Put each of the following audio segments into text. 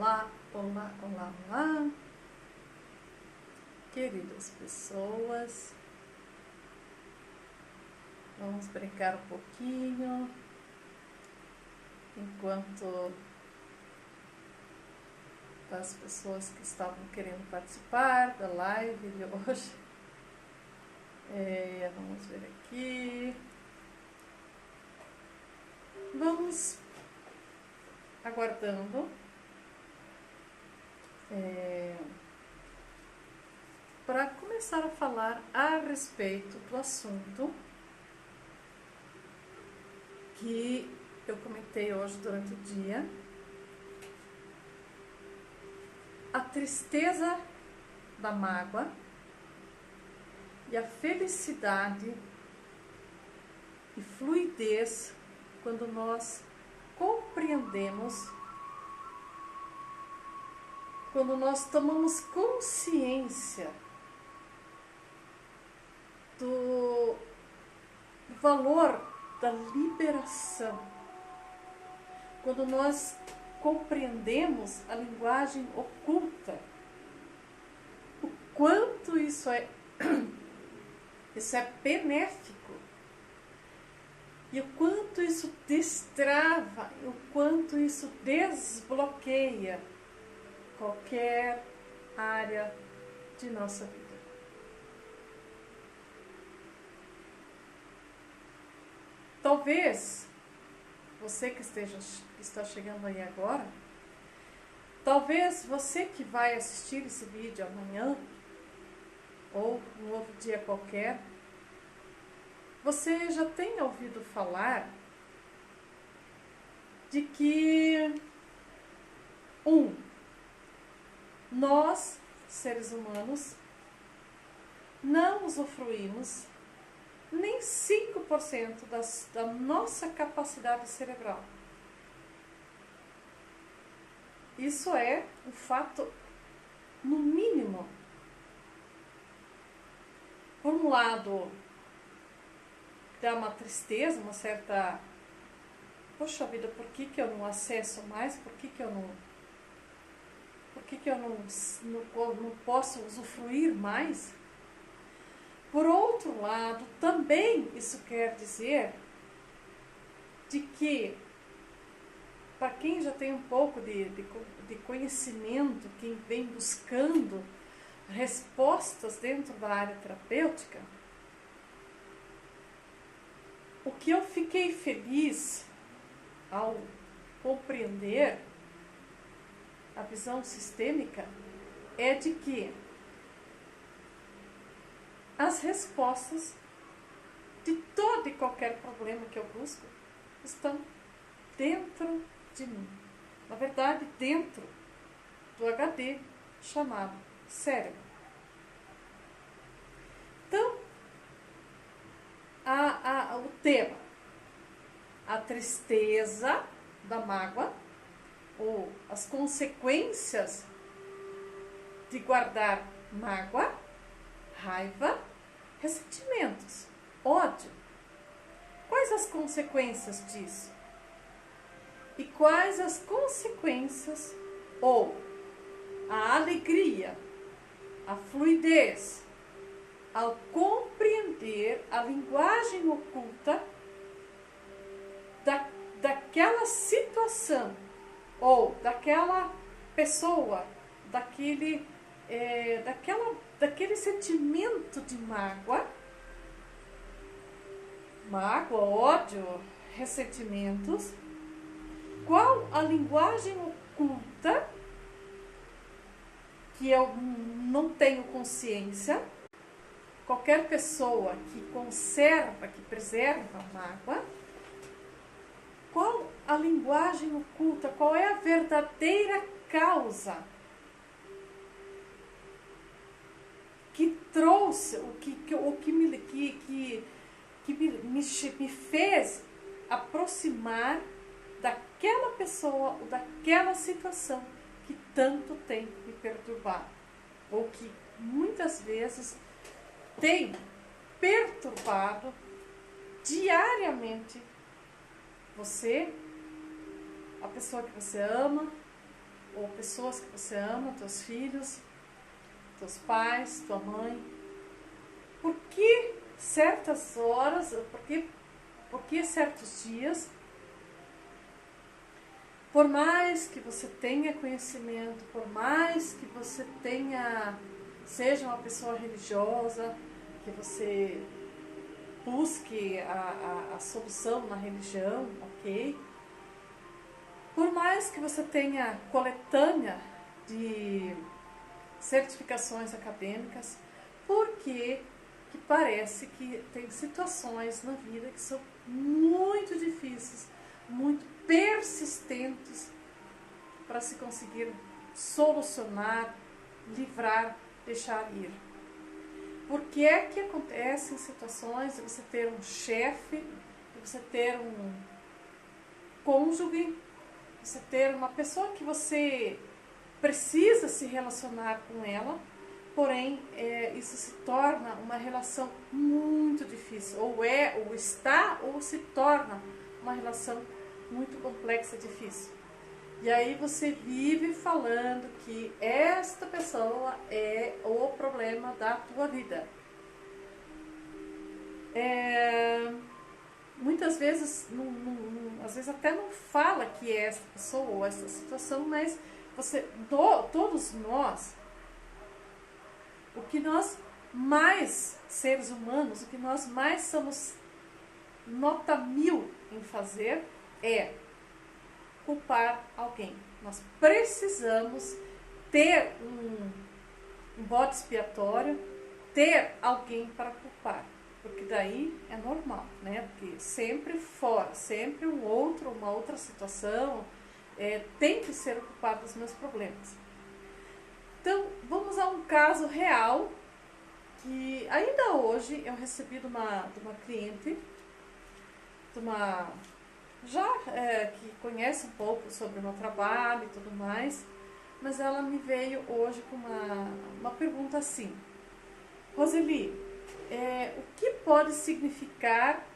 Olá, olá, olá, olá, queridas pessoas, vamos brincar um pouquinho enquanto as pessoas que estavam querendo participar da live de hoje. Vamos ver aqui, vamos aguardando. Para começar a falar a respeito do assunto que eu comentei hoje durante o dia, a tristeza da mágoa e a felicidade e fluidez quando nós compreendemos, quando nós tomamos consciência do valor da liberação, quando nós compreendemos a linguagem oculta, o quanto isso é benéfico e o quanto isso destrava, o quanto isso desbloqueia qualquer área de nossa vida. Talvez você que está chegando aí agora, talvez você que vai assistir esse vídeo amanhã ou um outro dia qualquer, você já tenha ouvido falar de que nós, seres humanos, não usufruímos nem 5% da nossa capacidade cerebral. Isso é um fato, no mínimo. Por um lado, dá uma tristeza, uma certa... Poxa vida, por que eu não acesso mais? Por que eu não posso usufruir mais? Por outro lado, também isso quer dizer de que, para quem já tem um pouco de conhecimento, quem vem buscando respostas dentro da área terapêutica, o que eu fiquei feliz ao compreender a visão sistêmica é de que as respostas de todo e qualquer problema que eu busco estão dentro de mim. Na verdade, dentro do HD chamado cérebro. Então, o tema, a tristeza da mágoa, ou as consequências de guardar mágoa, raiva, ressentimentos, ódio. Quais as consequências disso? E quais as consequências, ou a alegria, a fluidez, ao compreender a linguagem oculta daquela situação, ou daquela pessoa, daquele sentimento de mágoa, ódio, ressentimentos, qual a linguagem oculta que eu não tenho consciência. Qualquer pessoa que conserva, que preserva a mágoa, qual a linguagem oculta, qual é a verdadeira causa que trouxe, me fez aproximar daquela pessoa ou daquela situação que tanto tem me perturbado, ou que muitas vezes tem perturbado diariamente você, a pessoa que você ama, ou pessoas que você ama, teus filhos, teus pais, tua mãe. Por que certas horas, por que certos dias, por mais que você tenha conhecimento, por mais que você seja uma pessoa religiosa, que você busque a solução na religião, ok? Por mais que você tenha coletânea de certificações acadêmicas, porque que parece que tem situações na vida que são muito difíceis, muito persistentes para se conseguir solucionar, livrar, deixar ir. Por que é que acontecem situações de você ter um chefe, de você ter um cônjuge, de você ter uma pessoa que você precisa se relacionar com ela, porém isso se torna uma relação muito difícil, ou está, ou se torna uma relação muito complexa e difícil. E aí você vive falando que esta pessoa é o problema da tua vida. Muitas vezes, às vezes até não fala que é essa pessoa ou essa situação, mas todos nós, o que nós mais, seres humanos, o que nós mais somos nota 1000 em fazer é culpar alguém. Nós precisamos ter um bode expiatório, ter alguém para culpar, porque daí é normal, né? Porque sempre fora, sempre uma outra situação tem que ser o culpado dos meus problemas. Então, vamos a um caso real que ainda hoje eu recebi de uma cliente, que conhece um pouco sobre o meu trabalho e tudo mais, mas ela me veio hoje com uma pergunta assim: Roseli, o que pode significar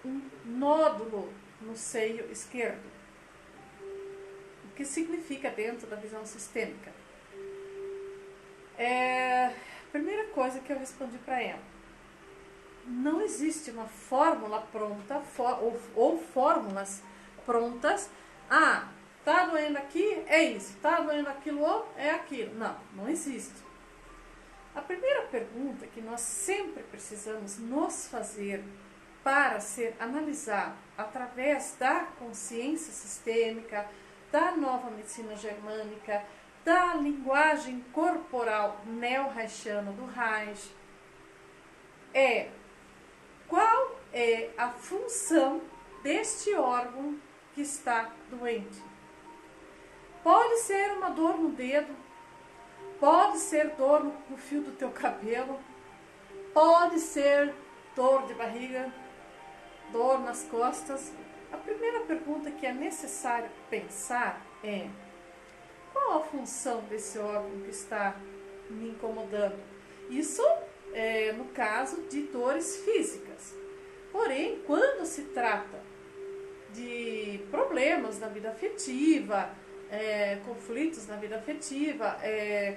um nódulo no seio esquerdo? O que significa dentro da visão sistêmica? Primeira coisa que eu respondi para ela: não existe uma fórmula pronta ou fórmulas prontas. Tá doendo aqui, é isso. Tá doendo aquilo, é aquilo. Não existe. A primeira pergunta que nós sempre precisamos nos fazer para ser analisado através da consciência sistêmica, da nova medicina germânica, da linguagem corporal neo-reichiana do Reich, qual é a função deste órgão que está doente? Pode ser uma dor no dedo, pode ser dor no fio do teu cabelo, pode ser dor de barriga, dor nas costas. A primeira pergunta que é necessário pensar é: qual a função desse órgão que está me incomodando? Isso no caso de dores físicas. Porém, quando se trata de problemas na vida afetiva, conflitos na vida afetiva,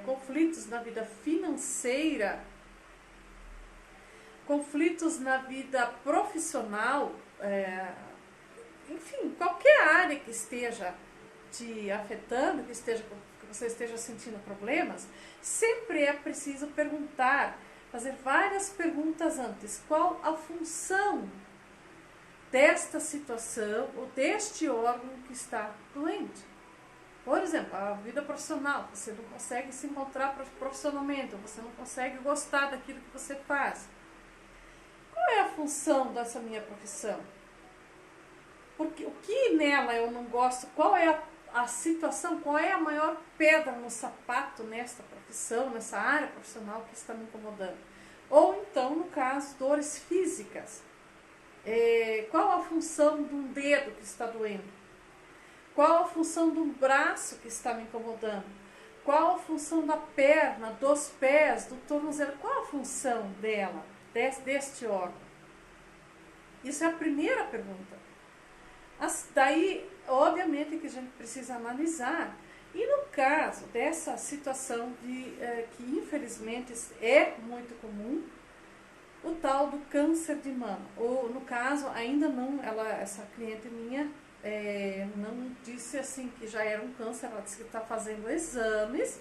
conflitos na vida financeira, conflitos na vida profissional, enfim, qualquer área que esteja te afetando, que você esteja sentindo problemas, sempre é preciso perguntar, fazer várias perguntas antes. Qual a função desta situação ou deste órgão que está doente? Por exemplo, a vida profissional, você não consegue se encontrar profissionalmente, você não consegue gostar daquilo que você faz. Qual é a função dessa minha profissão? Porque o que nela eu não gosto? Qual é a situação? Qual é a maior pedra no sapato nesta profissão, nessa área profissional que está me incomodando? Ou então, no caso, dores físicas. Qual a função de um dedo que está doendo? Qual a função do braço que está me incomodando? Qual a função da perna, dos pés, do tornozelo? Qual a função dela, deste órgão? Isso é a primeira pergunta. Daí, obviamente, que a gente precisa analisar. E no caso dessa situação que infelizmente é muito comum, o tal do câncer de mama, ou no caso ainda não, essa cliente minha não disse assim que já era um câncer, ela disse que está fazendo exames,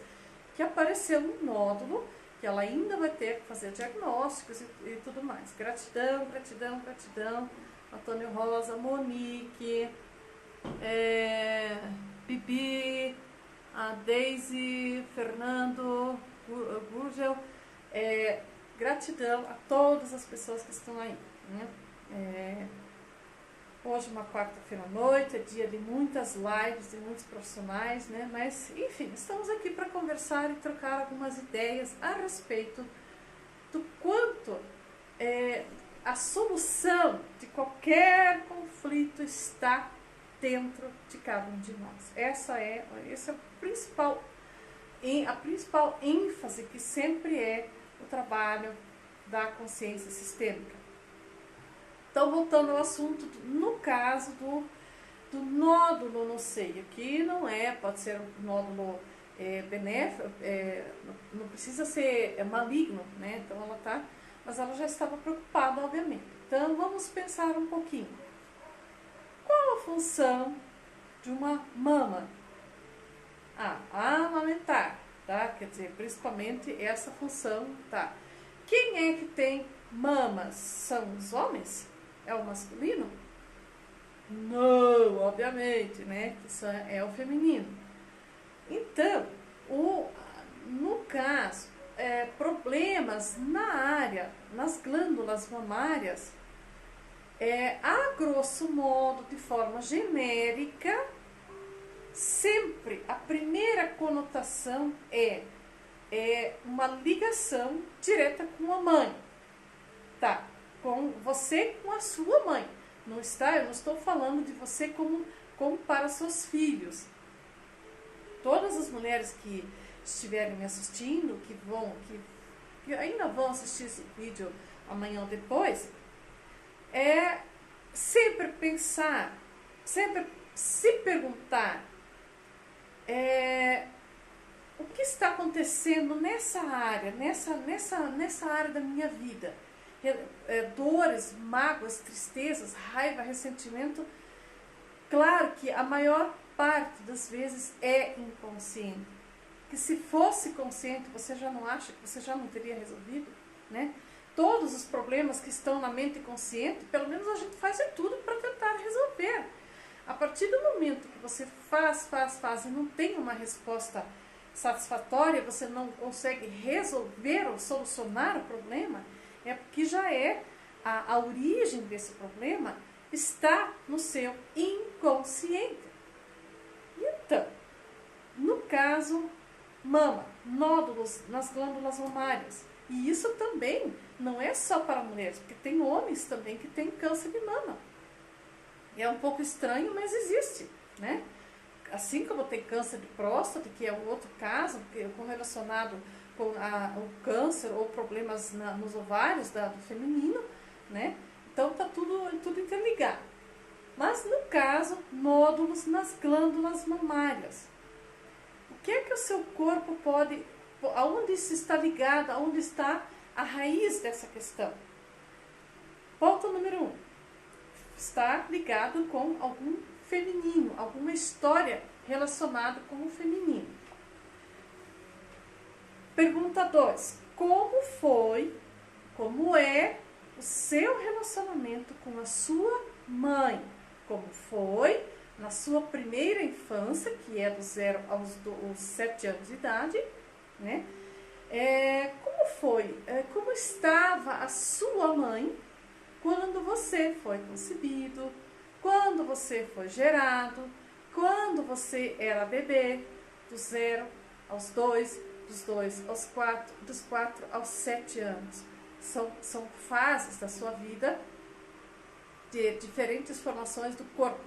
que apareceu um nódulo, que ela ainda vai ter que fazer diagnósticos e tudo mais. Gratidão, gratidão, gratidão, Antônio Rosa, Monique, Bibi, a Daisy, Fernando, Gurgel, gratidão a todas as pessoas que estão aí, né? Hoje, uma quarta-feira à noite, é dia de muitas lives, de muitos profissionais, né? Mas, enfim, estamos aqui para conversar e trocar algumas ideias a respeito do quanto a solução de qualquer conflito está dentro de cada um de nós. Esse é a principal ênfase que sempre é o trabalho da consciência sistêmica. Então, voltando ao assunto, no caso do nódulo no seio, que não pode ser um nódulo benéfico, não precisa ser maligno, né? Então mas ela já estava preocupada, obviamente. Então, vamos pensar um pouquinho. Qual a função de uma mama? Amamentar, tá? Quer dizer, principalmente essa função, tá? Quem é que tem mamas? São os homens? É o masculino? Não, obviamente, né? Isso é o feminino. Então, no caso, problemas nas glândulas mamárias, a grosso modo, de forma genérica, sempre a primeira conotação é uma ligação direta com a mãe, tá? Com você, com a sua mãe. Eu não estou falando de você como para seus filhos. Todas as mulheres que estiverem me assistindo, que ainda vão assistir esse vídeo amanhã ou depois, sempre pensar, sempre se perguntar o que está acontecendo nessa área, nessa área da minha vida. Dores, mágoas, tristezas, raiva, ressentimento. Claro que a maior parte das vezes é inconsciente. Que se fosse consciente, você já não acha que você já não teria resolvido, né? Todos os problemas que estão na mente consciente, pelo menos a gente faz tudo para tentar resolver. A partir do momento que você faz e não tem uma resposta satisfatória, você não consegue resolver ou solucionar o problema, é porque já a origem desse problema está no seu inconsciente. Então, no caso, mama, nódulos nas glândulas mamárias. E isso também não é só para mulheres, porque tem homens também que têm câncer de mama. É um pouco estranho, mas existe, né? Assim como tem câncer de próstata, que é um outro caso, correlacionado com o câncer ou problemas nos ovários do feminino, né? Então tá tudo interligado. Mas no caso, nódulos nas glândulas mamárias. O que é que o seu corpo pode, aonde isso está ligado, aonde está a raiz dessa questão? Ponto número 1. Está ligado com algum feminino, alguma história relacionada com o feminino. Pergunta 2. Como é o seu relacionamento com a sua mãe? Como foi na sua primeira infância, que é do 0 aos 7 anos de idade, né? Como foi? Como estava a sua mãe quando você foi concebido, quando você foi gerado, quando você era bebê, do 0 aos 2, dos 2 aos 4, dos 4 aos 7 anos. São fases da sua vida de diferentes formações do corpo.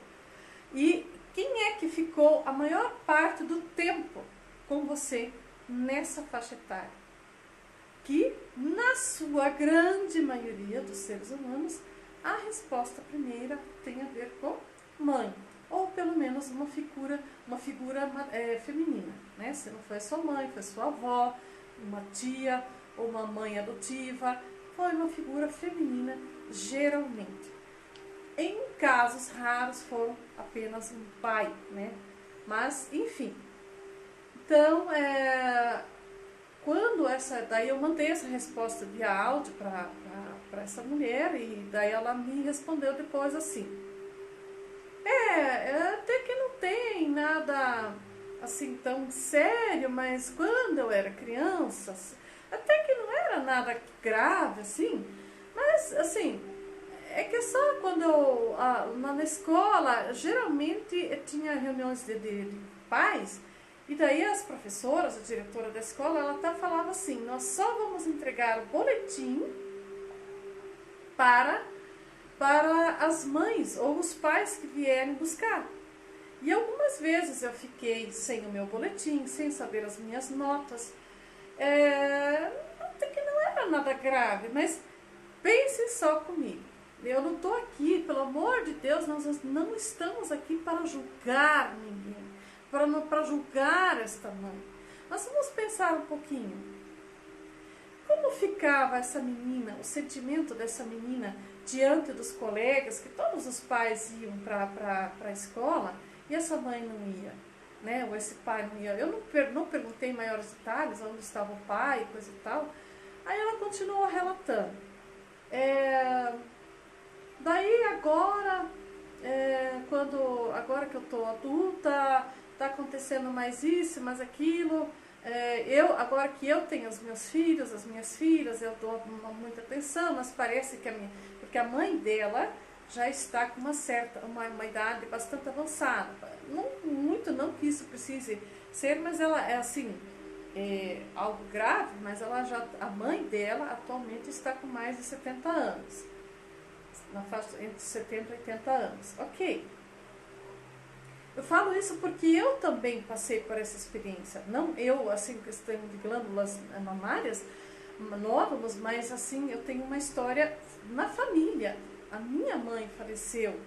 E quem é que ficou a maior parte do tempo com você nessa faixa etária? Que, na sua grande maioria dos seres humanos, a resposta primeira tem a ver com mãe. ou pelo menos uma figura feminina, né? Se não foi sua mãe, foi sua avó, uma tia ou uma mãe adotiva, foi uma figura feminina geralmente. Em casos raros foram apenas um pai, né? Mas, enfim. Então, daí eu mandei essa resposta via áudio para essa mulher, e daí ela me respondeu depois assim: até que não tem nada assim tão sério, mas quando eu era criança, até que não era nada grave assim, mas assim, é que só quando eu, na escola, geralmente tinha reuniões de pais, e daí as professoras, a diretora da escola, ela até falava assim: nós só vamos entregar o boletim para as mães ou os pais que vierem buscar. E algumas vezes eu fiquei sem o meu boletim, sem saber as minhas notas. Até que não era nada grave, mas pense só comigo. Eu não estou aqui, pelo amor de Deus, nós não estamos aqui para julgar ninguém, para julgar esta mãe. Nós vamos pensar um pouquinho. Como ficava essa menina, o sentimento dessa menina diante dos colegas, que todos os pais iam para a escola e essa mãe não ia, né? Ou esse pai não ia. Eu não perguntei maiores detalhes, onde estava o pai, coisa e tal. Aí ela continuou relatando. Daí agora, agora que eu estou adulta, está acontecendo mais isso, mais aquilo. Agora que eu tenho os meus filhos, as minhas filhas, eu dou muita atenção, mas parece que porque a mãe dela já está com uma idade bastante avançada. Não que isso precise ser, mas ela é assim, algo grave, mas a mãe dela atualmente está com mais de 70 anos. Na faixa entre 70 e 80 anos. Ok. Eu falo isso porque eu também passei por essa experiência. Não eu, assim, questão de glândulas mamárias, nódulos, mas assim, eu tenho uma história na família. A minha mãe faleceu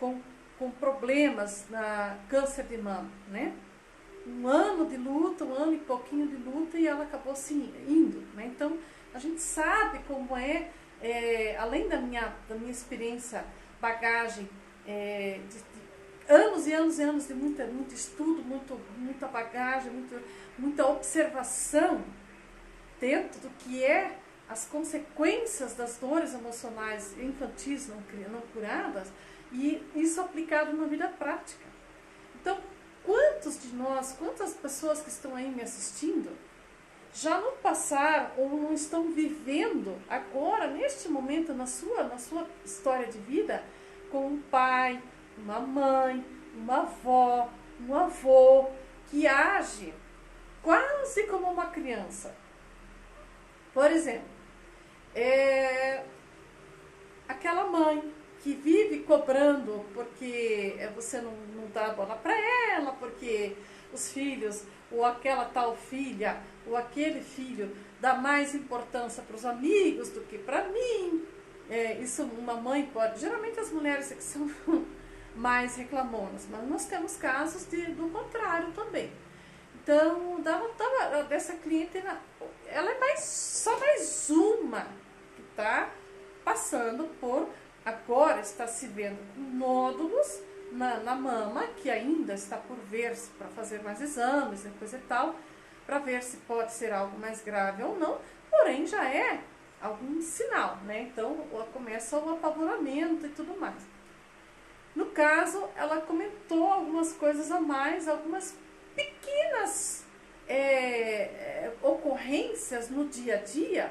com problemas na câncer de mama, né? Um ano de luta, um ano e pouquinho de luta, e ela acabou assim, indo, né? Então, a gente sabe como além da minha experiência, bagagem, de anos e anos e anos de muito estudo, muita bagagem, muita observação dentro do que as consequências das dores emocionais infantis não curadas, e isso aplicado na vida prática. Então, quantos de nós, quantas pessoas que estão aí me assistindo, já não passaram ou não estão vivendo agora, neste momento, na sua história de vida, com um pai, uma mãe, uma avó, um avô, que age quase como uma criança. Por exemplo, aquela mãe que vive cobrando porque você não dá bola para ela, porque os filhos, ou aquela tal filha, ou aquele filho, dá mais importância para os amigos do que para mim. Isso uma mãe pode... Geralmente as mulheres que são mais reclamonas, mas nós temos casos do contrário também. Então, dessa cliente, ela é só mais uma que está passando por... Agora está se vendo com nódulos na mama, que ainda está por ver, para fazer mais exames, depois e tal, para ver se pode ser algo mais grave ou não, porém já é algum sinal, né? Então começa o apavoramento e tudo mais. No caso, ela comentou algumas coisas a mais, algumas pequenas ocorrências no dia a dia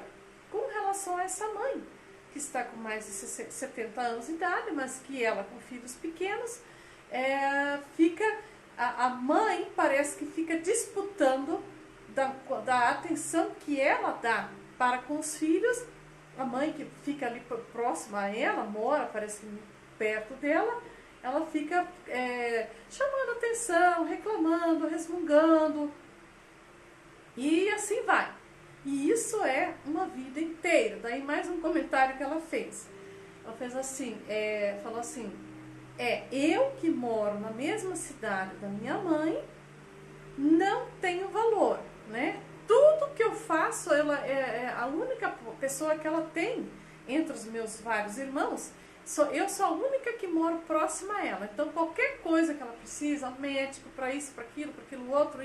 com relação a essa mãe, que está com mais de 70 anos de idade, mas que ela, com filhos pequenos, a mãe parece que fica disputando da atenção que ela dá para com os filhos. A mãe que fica ali próxima a ela, mora, parece que perto dela, ela fica chamando atenção, reclamando, resmungando, e assim vai. E isso é uma vida inteira. Daí mais um comentário que ela fez. Ela fez assim, falou assim: eu que moro na mesma cidade da minha mãe, não tenho valor, né? Tudo que eu faço, ela é a única pessoa que ela tem entre os meus vários irmãos. Eu sou a única que moro próxima a ela. Então, qualquer coisa que ela precisa, médico, para isso, para aquilo outro,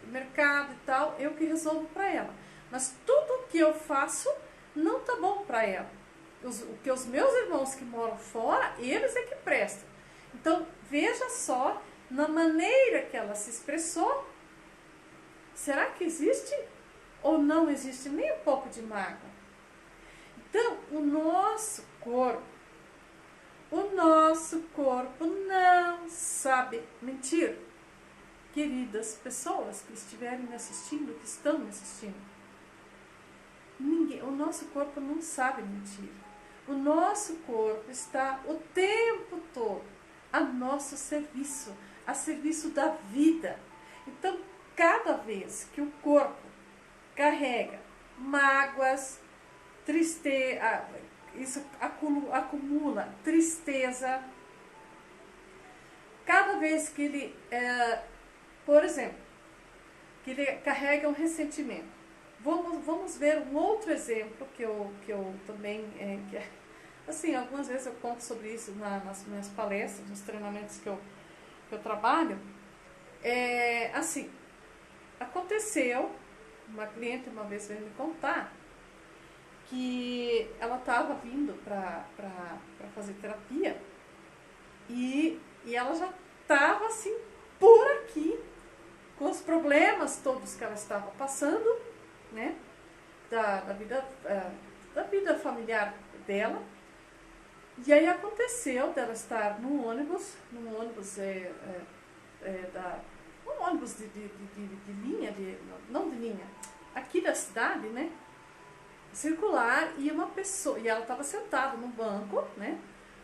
mercado e tal, eu que resolvo para ela. Mas tudo que eu faço não tá bom para ela. Porque os meus irmãos que moram fora, eles é que prestam. Então, veja só, na maneira que ela se expressou, será que existe ou não existe nem um pouco de mágoa? Então, o nosso corpo não sabe mentir. Queridas pessoas que estiverem me assistindo, que estão me assistindo, o nosso corpo não sabe mentir. O nosso corpo está o tempo todo a nosso serviço, a serviço da vida. Então, cada vez que o corpo carrega mágoas, tristeza, isso acumula tristeza, cada vez que ele, por exemplo, que ele carrega um ressentimento. Vamos ver um outro exemplo que eu também, assim, algumas vezes eu conto sobre isso nas minhas palestras, nos treinamentos que eu trabalho. Assim, aconteceu, uma cliente uma vez veio me contar que ela estava vindo para fazer terapia e ela já estava assim por aqui com os problemas todos que ela estava passando, né, da vida familiar dela. E aí aconteceu dela estar num ônibus um ônibus de linha, não de linha, aqui da cidade, né, circular, e uma pessoa, e ela estava sentada no banco, né,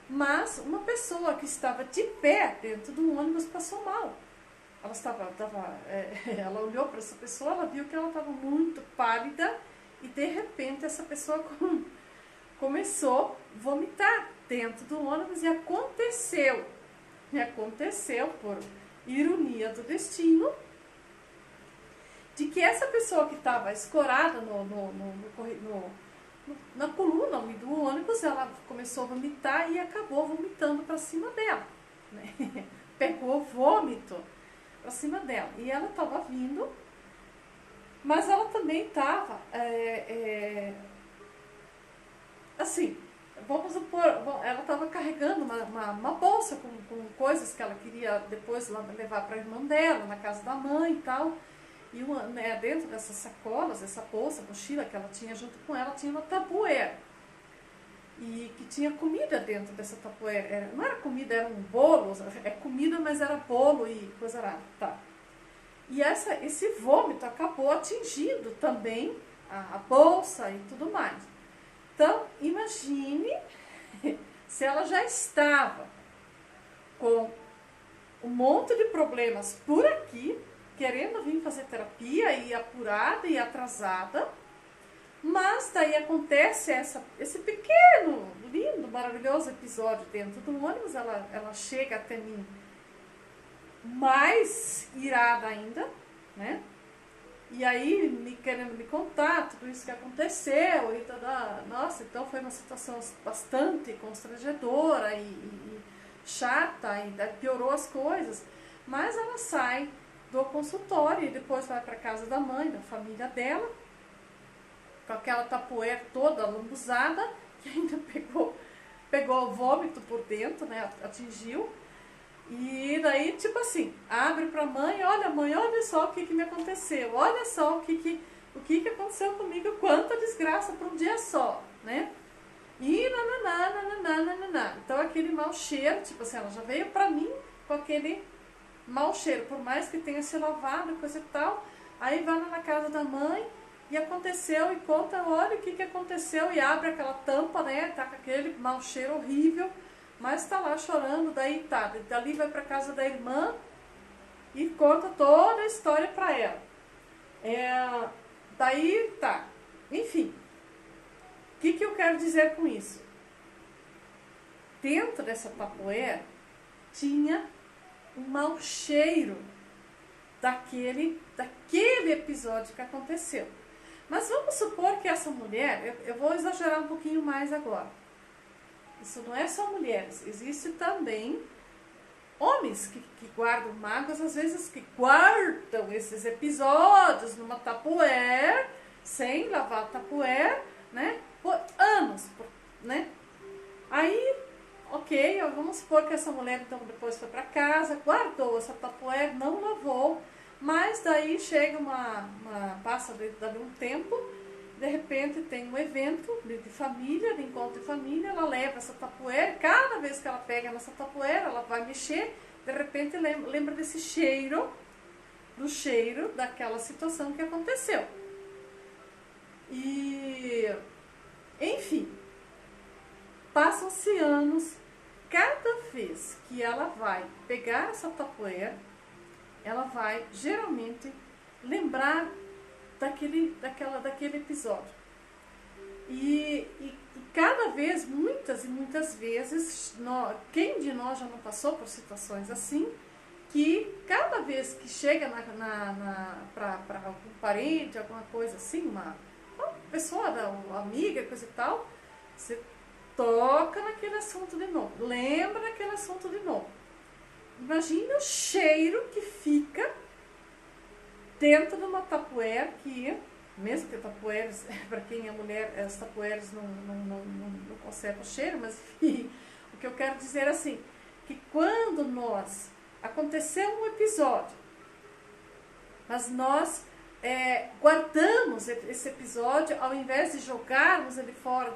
mas uma pessoa que estava de pé dentro do ônibus passou mal. Ela olhou para essa pessoa, ela viu que ela estava muito pálida e de repente essa pessoa começou a vomitar dentro do ônibus e aconteceu por ironia do destino, de que essa pessoa que estava escorada na coluna do ônibus, ela começou a vomitar e acabou vomitando para cima dela, né? Pegou vômito para cima dela. E ela estava vindo, mas ela também estava, assim, vamos supor, ela estava carregando uma bolsa com coisas que ela queria depois levar para a irmã dela, na casa da mãe e tal. E dentro dessas sacolas, essa bolsa, mochila que ela tinha junto com ela, tinha uma tabueira. E que tinha comida dentro dessa tabueira. Não era comida, era um bolo. É comida, mas era bolo e coisa arada. Tá. E esse vômito acabou atingindo também a bolsa e tudo mais. Então, imagine se ela já estava com um monte de problemas por aqui, querendo vir fazer terapia e apurada e atrasada, mas daí acontece esse pequeno, lindo, maravilhoso episódio dentro do ônibus. Ela chega até mim mais irada ainda, né? E aí querendo me contar tudo isso que aconteceu e toda, nossa, então foi uma situação bastante constrangedora e chata, e piorou as coisas. Mas ela sai do consultório e depois vai para casa da mãe, da família dela, com aquela tapoeira toda lambuzada, que ainda pegou o vômito por dentro, né, atingiu. E daí, tipo assim, abre pra mãe, olha mãe, olha só o que me aconteceu, olha só o que aconteceu comigo, quanta desgraça por um dia só, né? E nananá. Então aquele mau cheiro, tipo assim, ela já veio pra mim com aquele mau cheiro, por mais que tenha se lavado, coisa e tal. Aí vai lá na casa da mãe e aconteceu, e conta, olha o que aconteceu, e abre aquela tampa, né, tá com aquele mau cheiro horrível, mas tá lá chorando. Daí tá, dali vai pra casa da irmã e conta toda a história pra ela. Daí tá, enfim, o que eu quero dizer com isso? Dentro dessa tapoeira tinha um mau cheiro daquele episódio que aconteceu. Mas vamos supor que essa mulher, eu vou exagerar um pouquinho mais agora. Isso não é só mulheres, existe também homens que guardam mágoas, às vezes que guardam esses episódios numa Tupperware, sem lavar a Tupperware, né, por anos, né? Aí, ok, vamos supor que essa mulher então depois foi para casa, guardou essa Tupperware, não lavou, mas daí chega passa dali um tempo, de repente tem um evento de família, de encontro de família, ela leva essa Tupperware, cada vez que ela pega nessa Tupperware, ela vai mexer, de repente lembra desse cheiro, do cheiro daquela situação que aconteceu. E, enfim, passam-se anos, cada vez que ela vai pegar essa Tupperware, ela vai geralmente lembrar daquele episódio. E cada vez, muitas e muitas vezes, quem de nós já não passou por situações assim, que cada vez que chega para algum parente, alguma coisa assim, uma pessoa, uma amiga, coisa e tal, você toca naquele assunto de novo, lembra daquele assunto de novo. Imagina o cheiro que fica dentro de uma Tupperware que, mesmo que Tupperwares, para quem é mulher, as Tupperwares não conservam o cheiro, mas enfim, o que eu quero dizer assim, que quando aconteceu um episódio, mas nós guardamos esse episódio, ao invés de jogarmos ele fora,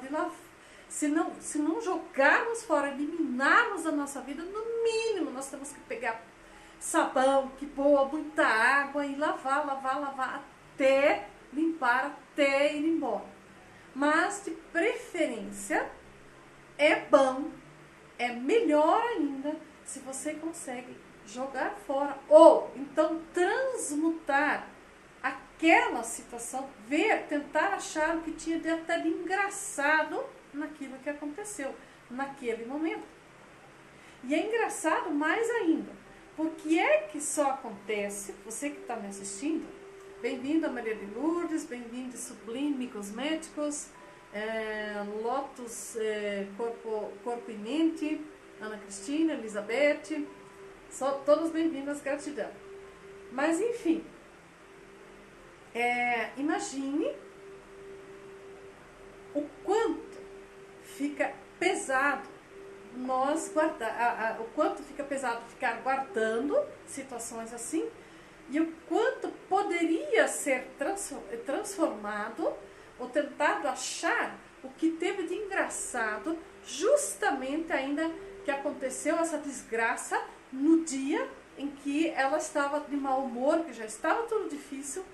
se não jogarmos fora, eliminarmos da nossa vida, no mínimo nós temos que pegar sabão, que boa, muita água e lavar, até limpar, até ir embora. Mas de preferência é bom, é melhor ainda se você consegue jogar fora ou então transmutar aquela situação, tentar achar o que tinha de até de engraçado naquilo que aconteceu naquele momento. E é engraçado mais ainda, porque é que só acontece, você que está me assistindo, bem-vindo a Maria de Lourdes, bem-vindo a Sublime Cosméticos, Lotus Corpo e Mente, Ana Cristina, Elizabeth, todos bem-vindos, gratidão. Mas enfim, imagine o quanto fica pesado o quanto fica pesado ficar guardando situações assim e o quanto poderia ser transformado ou tentado achar o que teve de engraçado justamente ainda que aconteceu essa desgraça no dia em que ela estava de mau humor, que já estava tudo difícil.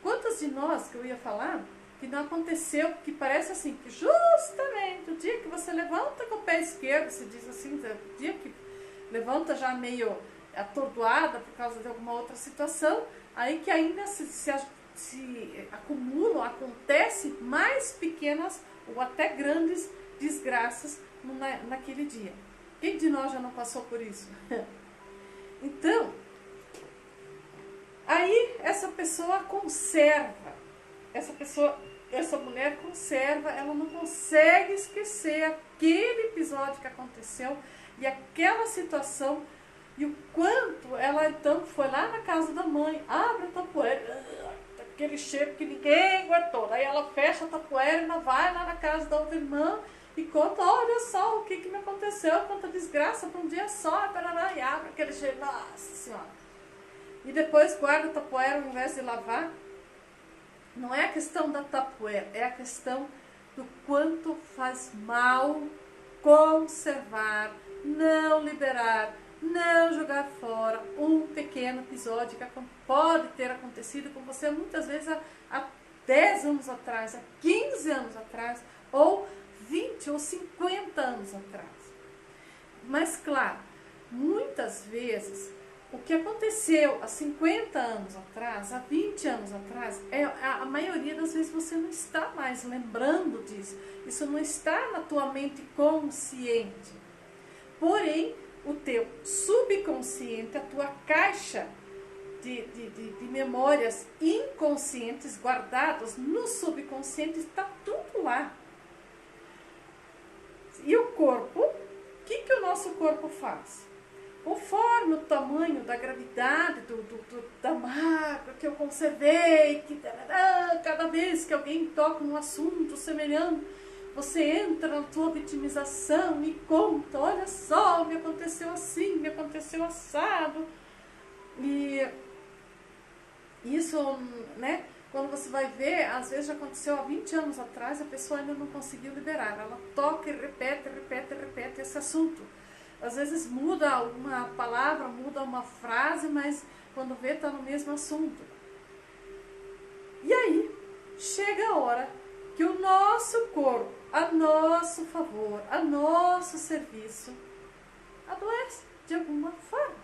Quantas de nós, que eu ia falar, que não aconteceu, que parece assim, que justamente o dia que você levanta com o pé esquerdo, se diz assim, o dia que levanta já meio atordoada por causa de alguma outra situação, aí que ainda se acumulam, acontecem mais pequenas ou até grandes desgraças naquele dia. Quem de nós já não passou por isso? Então, aí essa pessoa conserva, essa mulher conserva, ela não consegue esquecer aquele episódio que aconteceu e aquela situação e o quanto ela então foi lá na casa da mãe, abre a Tupperware, aquele cheiro que ninguém aguentou, daí ela fecha a Tupperware e vai lá na casa da outra irmã e conta, olha só o que me aconteceu, quanta desgraça por um dia só, e abre aquele cheiro, nossa senhora. E depois guarda a Tupperware ao invés de lavar. Não é a questão da Tupperware, é a questão do quanto faz mal conservar, não liberar, não jogar fora um pequeno episódio que pode ter acontecido com você muitas vezes há 10 anos atrás, há 15 anos atrás, ou 20 ou 50 anos atrás. Mas claro, muitas vezes o que aconteceu há 50 anos atrás, há 20 anos atrás, a maioria das vezes você não está mais lembrando disso. Isso não está na tua mente consciente. Porém, o teu subconsciente, a tua caixa de memórias inconscientes guardadas no subconsciente, está tudo lá. E o corpo, o que o nosso corpo faz? Conforme o tamanho da gravidade da mágoa que eu conservei, que cada vez que alguém toca num assunto semelhante, você entra na tua vitimização e conta, olha só, me aconteceu assim, me aconteceu assado. E isso, né, quando você vai ver, às vezes já aconteceu há 20 anos atrás, a pessoa ainda não conseguiu liberar. Ela toca e repete esse assunto. Às vezes muda uma palavra, muda uma frase, mas quando vê está no mesmo assunto. E aí, chega a hora que o nosso corpo, a nosso favor, a nosso serviço, adoece de alguma forma.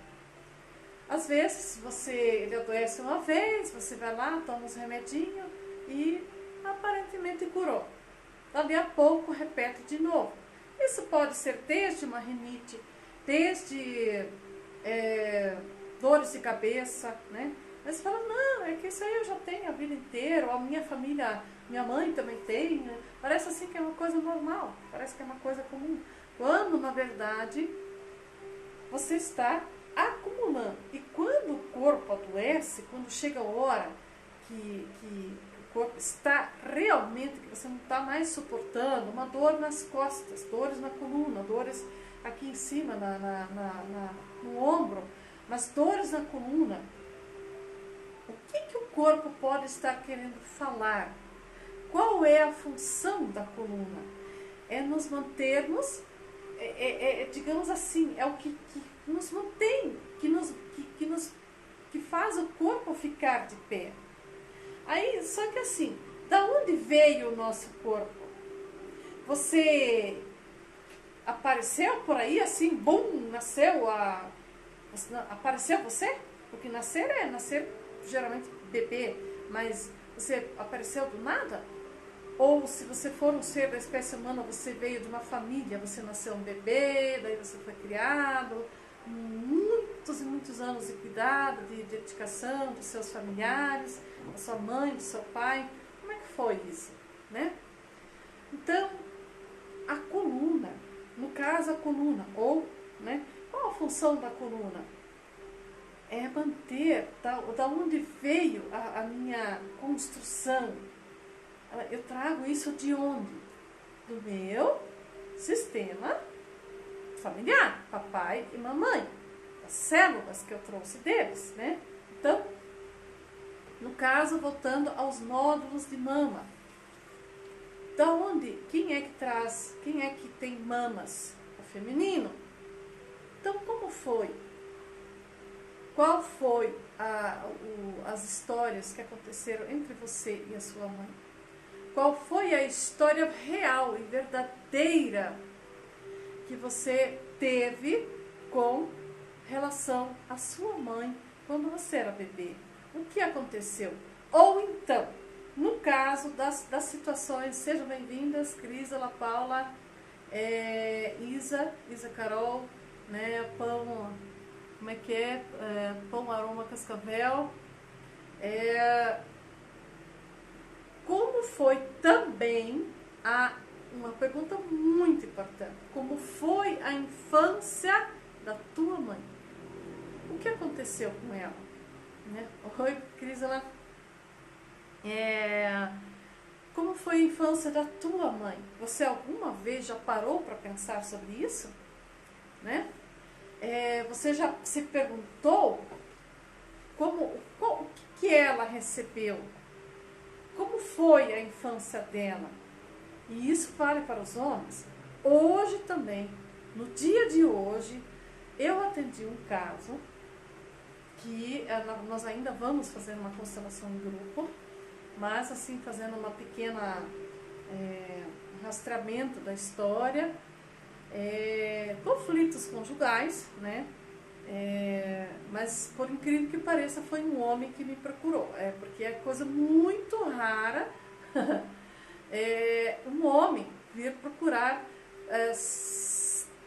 Às vezes, ele adoece uma vez, você vai lá, toma uns remedinhos e aparentemente curou. Dali a pouco, repete de novo. Isso pode ser desde uma rinite, desde dores de cabeça, né? Mas você fala, não, é que isso aí eu já tenho a vida inteira, ou a minha família, minha mãe também tem, né? Parece assim que é uma coisa normal, parece que é uma coisa comum. Quando, na verdade, você está acumulando. E quando o corpo adoece, quando chega a hora que o corpo está realmente, que você não está mais suportando, uma dor nas costas, dores na coluna, dores aqui em cima, no ombro, mas dores na coluna, o que o corpo pode estar querendo falar? Qual é a função da coluna? É nos mantermos, digamos assim, é o que nos mantém, que faz o corpo ficar de pé. Aí, só que assim, da onde veio o nosso corpo? Você apareceu por aí assim, bum, apareceu você? Porque nascer é nascer geralmente bebê, mas você apareceu do nada? Ou se você for um ser da espécie humana, você veio de uma família, você nasceu um bebê, daí você foi criado, muitos e muitos anos de cuidado, de dedicação dos seus familiares, da sua mãe, do seu pai. Como é que foi isso, né? Então, a coluna, no caso a coluna, ou, né, qual a função da coluna? É manter da onde veio a minha construção. Eu trago isso de onde? Do meu sistema familiar, papai e mamãe, as células que eu trouxe deles, né? Então, no caso, voltando aos nódulos de mama, da onde? Quem é que tem mamas? O feminino. Então, como foi? Qual foi as histórias que aconteceram entre você e a sua mãe? Qual foi a história real e verdadeira que você teve com relação à sua mãe quando você era bebê? O que aconteceu? Ou então, no caso das situações, sejam bem-vindas, Cris, Ana Paula, Isa Carol, né, Pão, como é que é? Pão Aroma Cascavel. Como foi também uma pergunta muito importante. Como foi a infância da tua mãe? O que aconteceu com ela? Né? Oi, Crisela. Como foi a infância da tua mãe? Você alguma vez já parou para pensar sobre isso? Né? Você já se perguntou o que ela recebeu? Como foi a infância dela? E isso vale para os homens. Hoje também, no dia de hoje, eu atendi um caso que nós ainda vamos fazer uma constelação em grupo, mas assim fazendo uma pequena rastreamento da história, conflitos conjugais, né? Mas por incrível que pareça foi um homem que me procurou, porque é coisa muito rara um homem vir procurar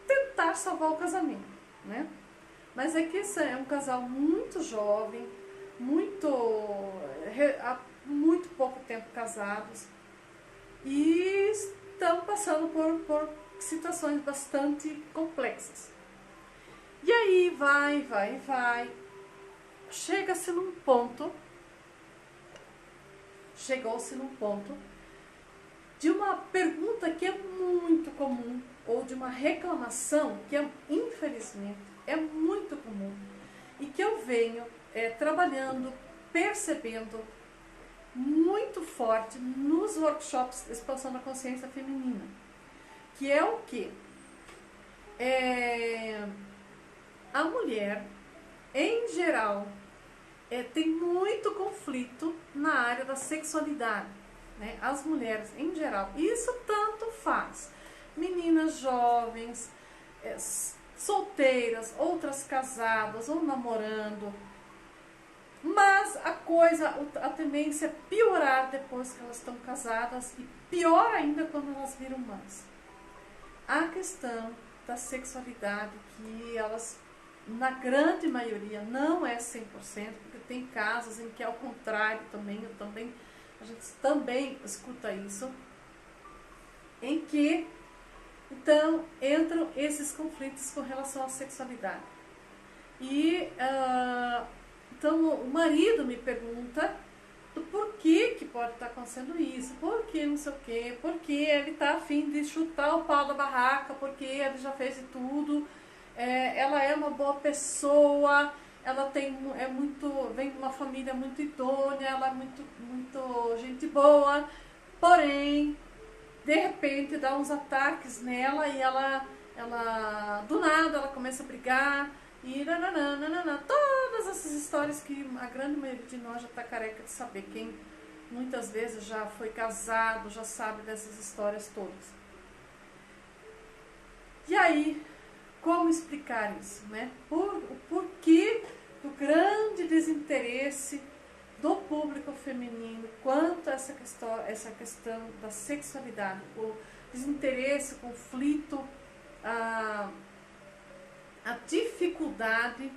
tentar salvar o casamento. né? Mas é que esse é um casal muito jovem, há muito pouco tempo casados, e estão passando por situações bastante complexas. E aí vai, chegou-se num ponto de uma pergunta que é muito comum, ou de uma reclamação que, infelizmente, é muito comum, e que eu venho trabalhando, percebendo muito forte nos workshops de expansão da consciência feminina, que é o quê? A mulher, em geral, tem muito conflito na área da sexualidade, né? As mulheres, em geral, isso tanto faz. Meninas jovens, solteiras, outras casadas ou namorando. Mas a tendência é piorar depois que elas estão casadas, e pior ainda quando elas viram mães. A questão da sexualidade, que elas, na grande maioria, não é 100%, porque tem casos em que é ao contrário também, a gente também escuta isso, em que, então, entram esses conflitos com relação à sexualidade. E, então, o marido me pergunta do porquê que pode estar acontecendo isso, por que não sei o quê, porque ele está a fim de chutar o pau da barraca, porque ele já fez de tudo, ela é uma boa pessoa, ela vem de uma família muito idônea, ela é muito gente boa, porém, de repente dá uns ataques nela e ela do nada ela começa a brigar, e todas essas histórias que a grande maioria de nós já está careca de saber. Quem muitas vezes já foi casado já sabe dessas histórias todas. E aí, como explicar isso, né? O porquê do grande desinteresse do público feminino quanto a essa questão da sexualidade, o desinteresse, o conflito, a dificuldade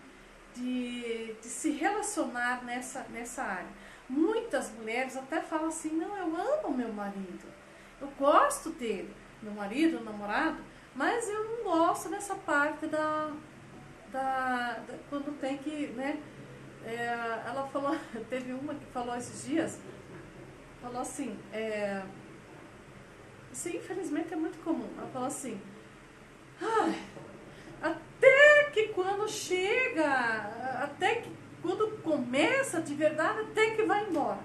de se relacionar nessa área. Muitas mulheres até falam assim: não, eu amo meu marido, eu gosto dele, meu marido, namorado, mas eu não gosto dessa parte quando tem que, né? Ela falou, teve uma que falou esses dias, falou assim, isso infelizmente é muito comum, ela falou assim: até que quando chega, até que quando começa de verdade, até que vai embora.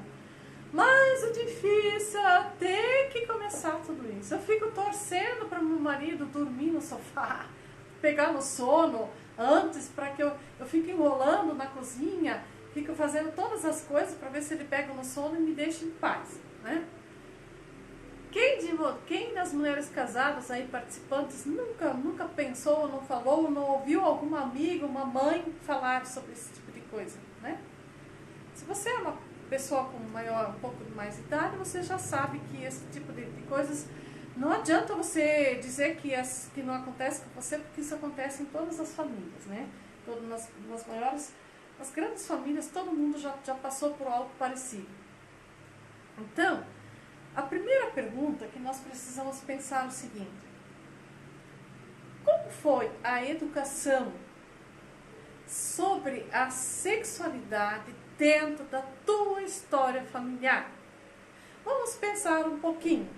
Mas o difícil é até que começar tudo isso. Eu fico torcendo para meu marido dormir no sofá, pegar no sono antes, para que eu fique enrolando na cozinha, fico fazendo todas as coisas para ver se ele pega no sono e me deixa em paz, né? Quem das mulheres casadas aí, participantes, nunca pensou, não falou, não ouviu alguma amiga, uma mãe falar sobre esse tipo de coisa, né? Se você é uma pessoa com um pouco mais de idade, você já sabe que esse tipo de coisas, não adianta você dizer que não acontece com você, porque isso acontece em todas as famílias, né? Nas grandes famílias, todo mundo já passou por algo parecido. Então, a primeira pergunta que nós precisamos pensar é o seguinte: como foi a educação sobre a sexualidade dentro da tua história familiar? Vamos pensar um pouquinho.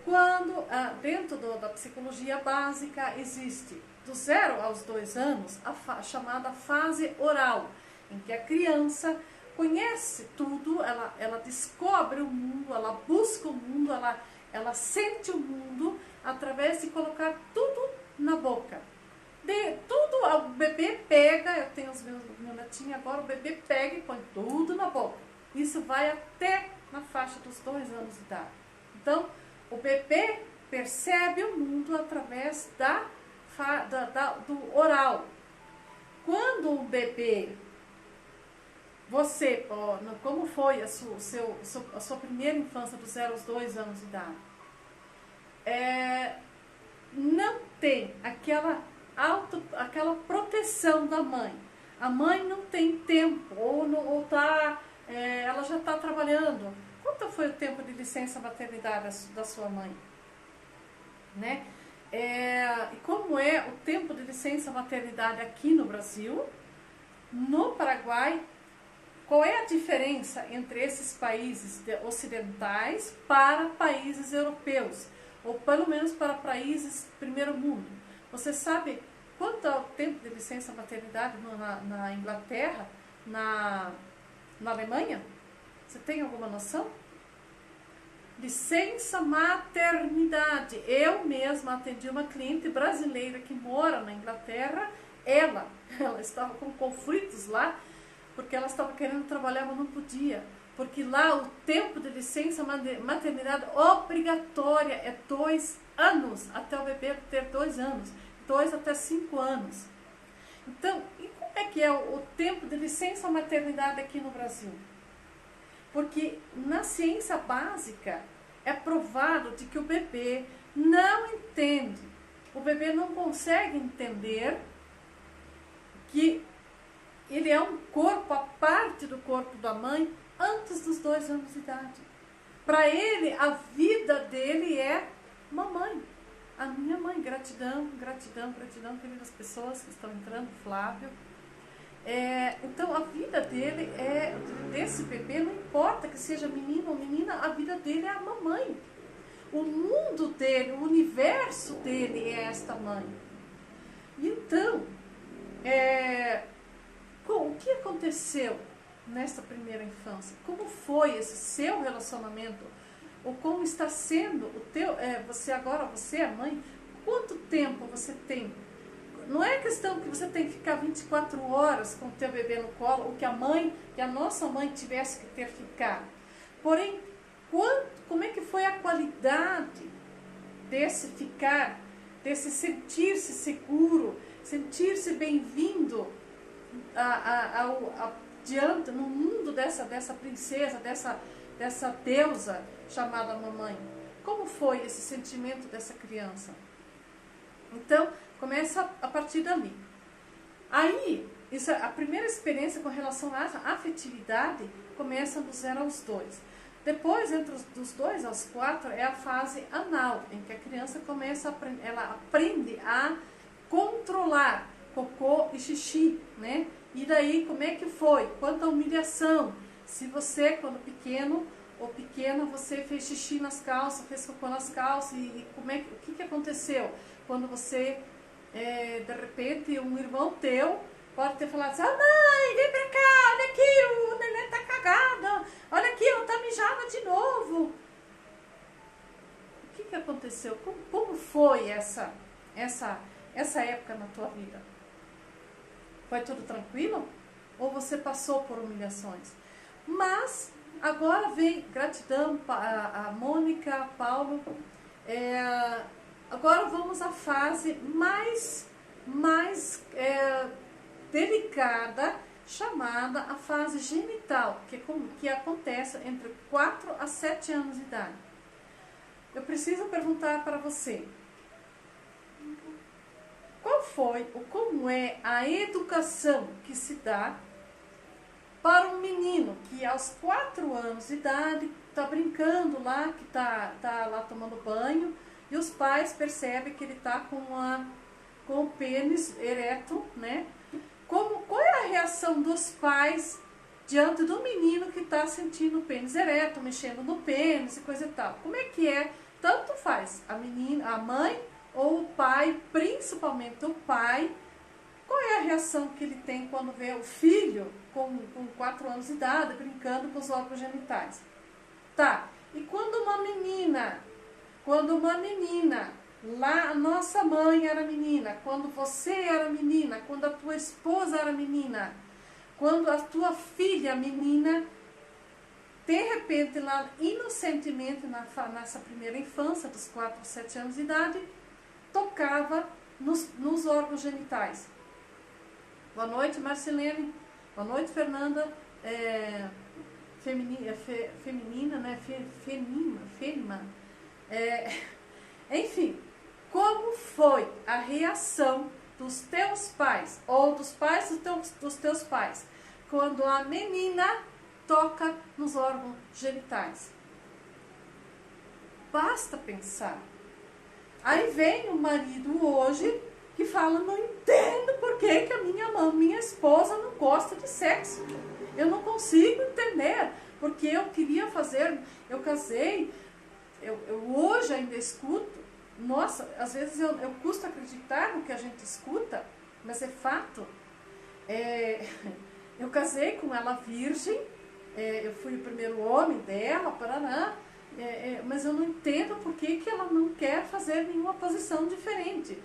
Quando dentro da psicologia básica existe do 0 aos 2 anos a chamada fase oral, em que a criança conhece tudo, ela descobre o mundo, ela busca o mundo, ela sente o mundo através de colocar tudo na boca. O bebê pega, eu tenho meu netinho agora, o bebê pega e põe tudo na boca. Isso vai até na faixa dos 2 anos de idade. Então, o bebê percebe o mundo através do oral. Quando o bebê, como foi a sua primeira infância dos 0 aos 2 anos de idade? Não tem aquela aquela proteção da mãe. A mãe não tem tempo, ela já está trabalhando. Quanto foi o tempo de licença maternidade da sua mãe? Né? E como é o tempo de licença maternidade aqui no Brasil? No Paraguai, qual é a diferença entre esses países ocidentais para países europeus? Ou pelo menos para países primeiro mundo? Você sabe quanto é o tempo de licença maternidade na Inglaterra, na Alemanha? Você tem alguma noção? Licença maternidade. Eu mesma atendi uma cliente brasileira que mora na Inglaterra. Ela estava com conflitos lá, porque ela estava querendo trabalhar, mas não podia. Porque lá o tempo de licença maternidade obrigatória é 2 anos, até o bebê ter 2 anos. 2 até 5 anos. Então, e como é que é o tempo de licença maternidade aqui no Brasil? Porque na ciência básica é provado de que o bebê não entende, o bebê não consegue entender que ele é um corpo, a parte do corpo da mãe, antes dos 2 anos de idade. Para ele, a vida dele é mamãe. A minha mãe, gratidão, gratidão, gratidão, queridas pessoas que estão entrando, Flávio. Então a vida dele desse bebê, não importa que seja menino ou menina, a vida dele é a mamãe. O mundo dele, o universo dele é esta mãe. Então, o que aconteceu nesta primeira infância? Como foi esse seu relacionamento? Ou como está sendo o teu, você é mãe, quanto tempo você tem? Não é questão que você tem que ficar 24 horas com o teu bebê no colo, ou que a nossa mãe tivesse que ter ficado. Porém, como é que foi a qualidade desse ficar, desse sentir-se seguro, sentir-se bem-vindo diante, no mundo dessa princesa, dessa deusa chamada mamãe? Como foi esse sentimento dessa criança? Então, começa a partir dali. Aí, a primeira experiência com relação à afetividade começa do 0 aos 2. Depois, dos 2 aos 4, é a fase anal, em que a criança ela aprende a controlar cocô e xixi, né? E daí, como é que foi? Quanto à humilhação, se você, quando pequeno ou pequena, você fez xixi nas calças, fez cocô nas calças, e o que aconteceu? Quando você, de repente, um irmão teu pode ter falado assim: mãe, vem pra cá, olha aqui, o neném tá cagado, olha aqui, ela tá mijada de novo. O que aconteceu? Como foi essa época na tua vida? Foi tudo tranquilo? Ou você passou por humilhações? Mas, agora vem, gratidão a Mônica, Paulo, agora vamos à fase mais delicada, chamada a fase genital, que acontece entre 4 a 7 anos de idade. Eu preciso perguntar para você, qual foi ou como é a educação que se dá para um menino que aos 4 anos de idade está brincando lá, que está lá tomando banho, e os pais percebem que ele está com o pênis ereto, né? Qual é a reação dos pais diante do menino que está sentindo o pênis ereto, mexendo no pênis e coisa e tal? Como é que é? Tanto faz a mãe ou o pai, principalmente o pai. Qual é a reação que ele tem quando vê o filho com 4 anos de idade brincando com os órgãos genitais? Tá, e quando uma menina, lá a nossa mãe era menina, quando você era menina, quando a tua esposa era menina, quando a tua filha menina, de repente lá inocentemente nessa primeira infância, dos 4 a 7 anos de idade, tocava nos órgãos genitais. Boa noite, Marcelene. Boa noite, Fernanda. Feminina, né? Fênima. Enfim, como foi a reação dos teus pais, ou dos pais dos teus pais, quando a menina toca nos órgãos genitais. Basta pensar. Aí vem o marido hoje que fala, não entendo por que a minha esposa não gosta de sexo. Eu não consigo entender, porque eu queria fazer, eu casei, eu hoje ainda escuto, nossa, às vezes eu custo acreditar no que a gente escuta, mas é fato. Eu casei com ela virgem, eu fui o primeiro homem dela, paraná, mas eu não entendo por que ela não quer fazer nenhuma posição diferente.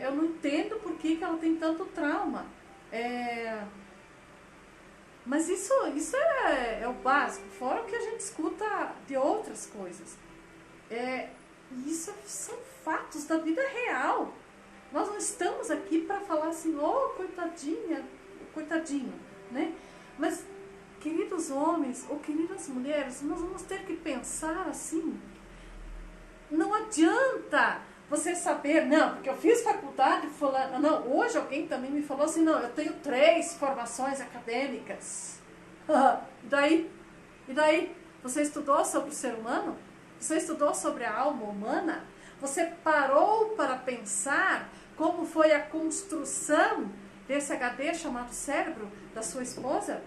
Eu não entendo por que ela tem tanto trauma. Mas isso é o básico, fora o que a gente escuta de outras coisas. Isso são fatos da vida real. Nós não estamos aqui para falar assim, coitadinha, coitadinho, né? Mas, queridos homens ou queridas mulheres, nós vamos ter que pensar assim. Não adianta você saber, não, porque eu fiz faculdade, fulano, não, hoje alguém também me falou assim, não, eu tenho 3 formações acadêmicas. E daí? Você estudou sobre o ser humano? Você estudou sobre a alma humana? Você parou para pensar como foi a construção desse HD chamado cérebro da sua esposa?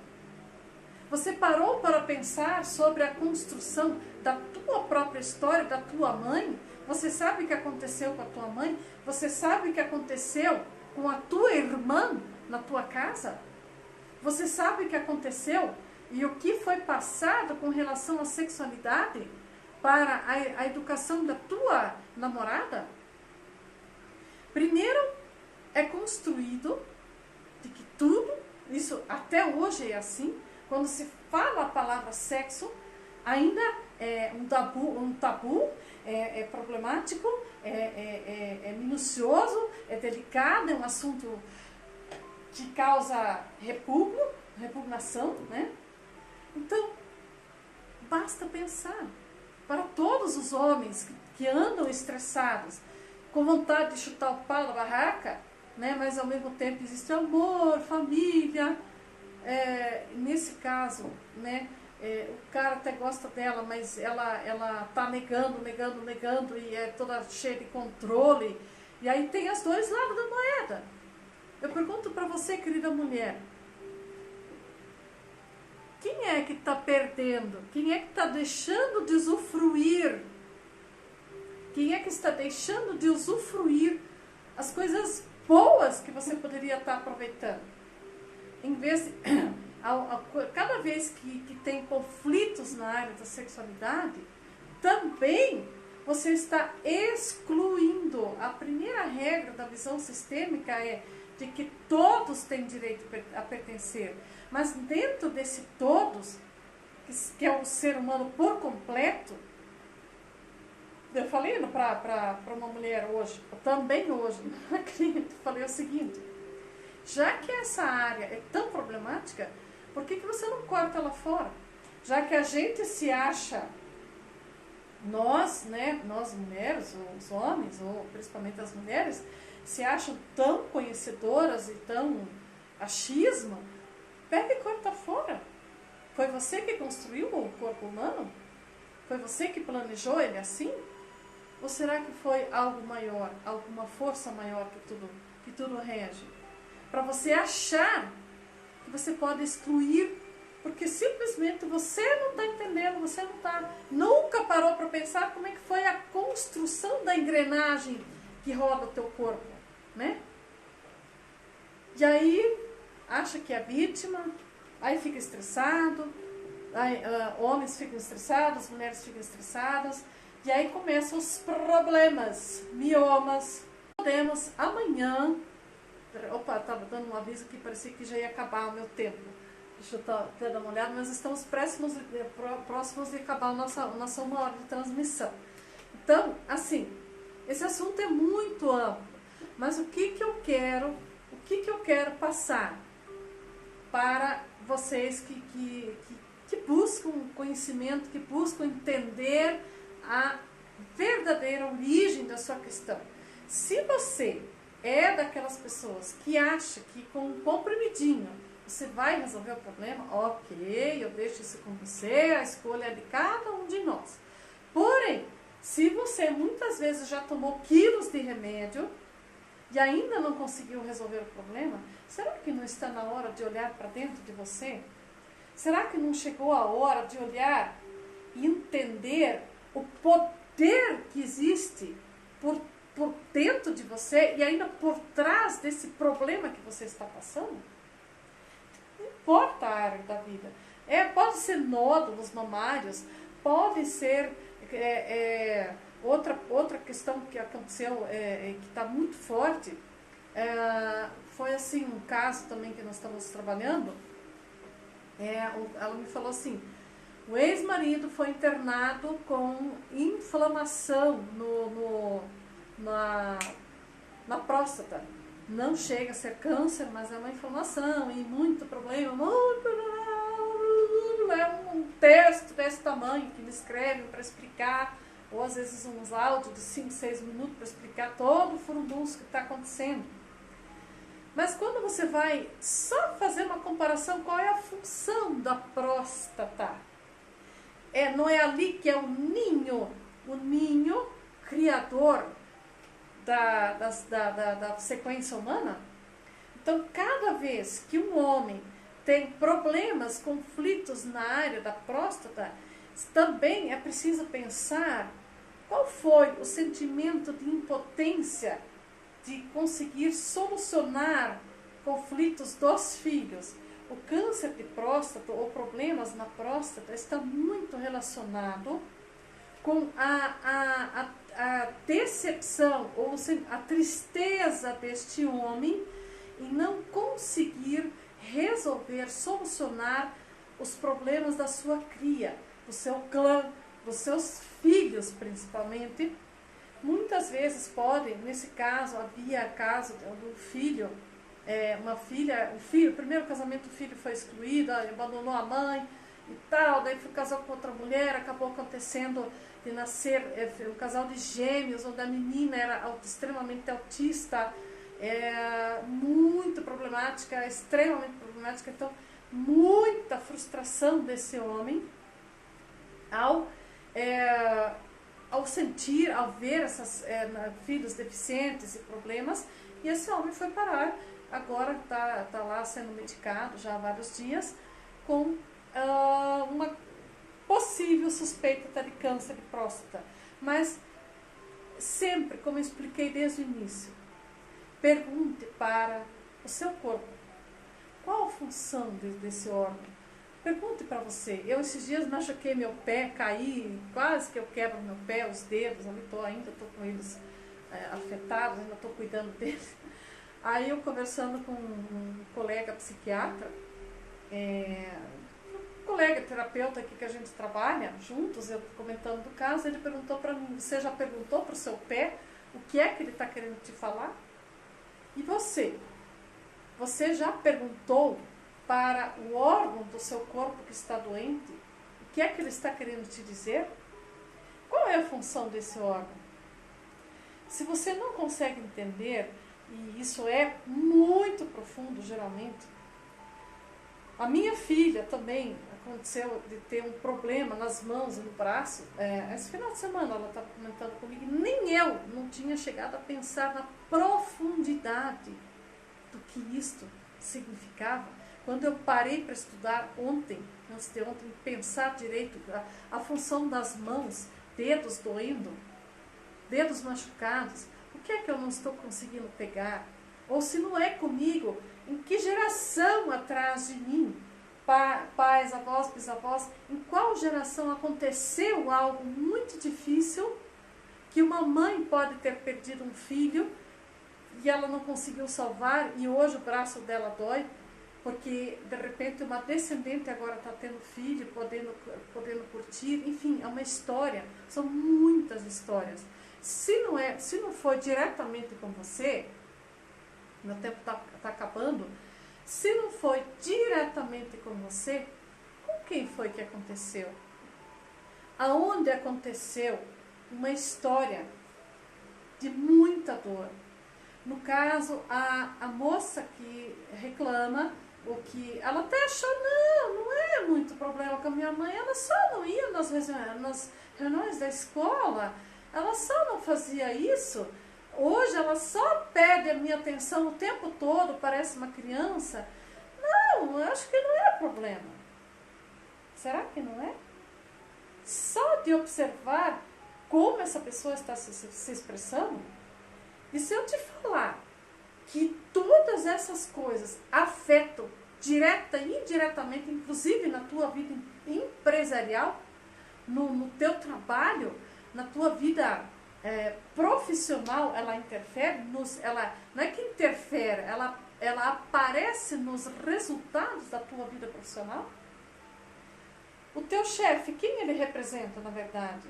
Você parou para pensar sobre a construção da tua própria história, da tua mãe? Você sabe o que aconteceu com a tua mãe? Você sabe o que aconteceu com a tua irmã na tua casa? Você sabe o que aconteceu e o que foi passado com relação à sexualidade para a educação da tua namorada? Primeiro, é construído de que tudo, isso até hoje é assim, quando se fala a palavra sexo, ainda é um tabu, é problemático, é minucioso, é delicado, é um assunto que causa repugnação, né? Então, basta pensar. Para todos os homens que andam estressados, com vontade de chutar o pau da barraca, né? Mas ao mesmo tempo existe amor, família. Nesse caso, né? O cara até gosta dela, mas ela tá negando e é toda cheia de controle. E aí tem os dois lados da moeda. Eu pergunto para você, querida mulher, quem é que está perdendo? Quem é que está deixando de usufruir? Quem é que está deixando de usufruir as coisas boas que você poderia estar aproveitando? Em vez de, cada vez que tem conflitos na área da sexualidade, também você está excluindo. A primeira regra da visão sistêmica é de que todos têm direito a pertencer. Mas dentro desse todos, que é o ser humano por completo, eu falei para uma mulher hoje, também hoje, uma cliente, falei o seguinte, já que essa área é tão problemática, por que você não corta ela fora? Já que a gente se acha, nós mulheres, ou os homens, ou principalmente as mulheres, se acham tão conhecedoras e tão achismo, pega e corta fora. Foi você que construiu o corpo humano? Foi você que planejou ele assim? Ou será que foi algo maior, alguma força maior que tudo rege? Para você achar que você pode excluir, porque simplesmente você não está entendendo, você nunca parou para pensar como é que foi a construção da engrenagem que roda o teu corpo, né? E aí acha que é vítima, aí fica estressado, aí, homens ficam estressados, mulheres ficam estressadas, e aí começam os problemas, miomas. Podemos amanhã, estava dando um aviso que parecia que já ia acabar o meu tempo, deixa eu até dar uma olhada, mas estamos próximos de acabar a nossa 1 hora de transmissão. Então, assim, esse assunto é muito amplo, mas o que eu quero passar para vocês que buscam conhecimento, que buscam entender a verdadeira origem da sua questão. Se você é daquelas pessoas que acha que com um comprimidinho você vai resolver o problema, ok, eu deixo isso com você, a escolha é de cada um de nós. Porém, se você muitas vezes já tomou quilos de remédio e ainda não conseguiu resolver o problema, será que não está na hora de olhar para dentro de você? Será que não chegou a hora de olhar e entender o poder que existe por dentro de você e ainda por trás desse problema que você está passando? Não importa a área da vida. Pode ser nódulos mamários, pode ser outra questão que aconteceu, que está muito forte. Foi assim um caso também que nós estamos trabalhando. Ela me falou assim, o ex-marido foi internado com inflamação na próstata. Não chega a ser câncer, mas é uma inflamação e muito problema. É um texto desse tamanho que eles escrevem para explicar, ou às vezes uns áudios de 5, 6 minutos para explicar todo o furdunço que está acontecendo. Mas quando você vai só fazer uma comparação, qual é a função da próstata? Não é ali que é o ninho criador da sequência humana? Então, cada vez que um homem tem problemas, conflitos na área da próstata, também é preciso pensar qual foi o sentimento de impotência de conseguir solucionar conflitos dos filhos. O câncer de próstata ou problemas na próstata está muito relacionado com a decepção ou a tristeza deste homem em não conseguir resolver, solucionar os problemas da sua cria, do seu clã, dos seus filhos principalmente. Muitas vezes nesse caso, havia caso do filho, o primeiro casamento, o filho foi excluído, abandonou a mãe e tal, daí foi casar com outra mulher, acabou acontecendo de nascer um casal de gêmeos, onde a menina era extremamente autista, muito problemática, extremamente problemática. Então, muita frustração desse homem ao ver esses filhos deficientes e problemas, e esse homem foi parar, agora está lá sendo medicado já há vários dias, com uma possível suspeita de câncer de próstata. Mas sempre, como eu expliquei desde o início, pergunte para o seu corpo, qual a função desse órgão? Pergunte para você. Eu esses dias machuquei meu pé, caí, quase que eu quebro meu pé, os dedos, ainda estou com eles afetados, ainda estou cuidando deles. Aí eu conversando com um colega psiquiatra, um colega terapeuta aqui que a gente trabalha juntos, eu comentando do caso, ele perguntou para mim, você já perguntou para o seu pé o que é que ele está querendo te falar? E você? Você já perguntou para o órgão do seu corpo que está doente, o que é que ele está querendo te dizer? Qual é a função desse órgão? Se você não consegue entender, e isso é muito profundo geralmente, a minha filha também aconteceu de ter um problema nas mãos e no braço, esse final de semana ela estava comentando comigo, nem eu não tinha chegado a pensar na profundidade do que isto significava. Quando eu parei para estudar antes de ontem, pensar direito a função das mãos, dedos doendo, dedos machucados, o que é que eu não estou conseguindo pegar? Ou se não é comigo, em que geração atrás de mim? Pais, avós, bisavós, em qual geração aconteceu algo muito difícil que uma mãe pode ter perdido um filho e ela não conseguiu salvar e hoje o braço dela dói? Porque, de repente, uma descendente agora está tendo filho, podendo curtir. Enfim, é uma história. São muitas histórias. Se não foi diretamente com você, meu tempo está acabando, se não foi diretamente com você, com quem foi que aconteceu? Aonde aconteceu uma história de muita dor? No caso, a moça que reclama, o que ela até achou, não é muito problema com a minha mãe, ela só não ia nas reuniões da escola, ela só não fazia isso. Hoje ela só pede a minha atenção o tempo todo, parece uma criança. Não, eu acho que não é problema. Será que não é? Só de observar como essa pessoa está se expressando. E se eu te falar que todas essas coisas afetam direta e indiretamente, inclusive na tua vida empresarial, no teu trabalho, na tua vida profissional, ela interfere, não é que interfere, ela aparece nos resultados da tua vida profissional. O teu chefe, quem ele representa, na verdade?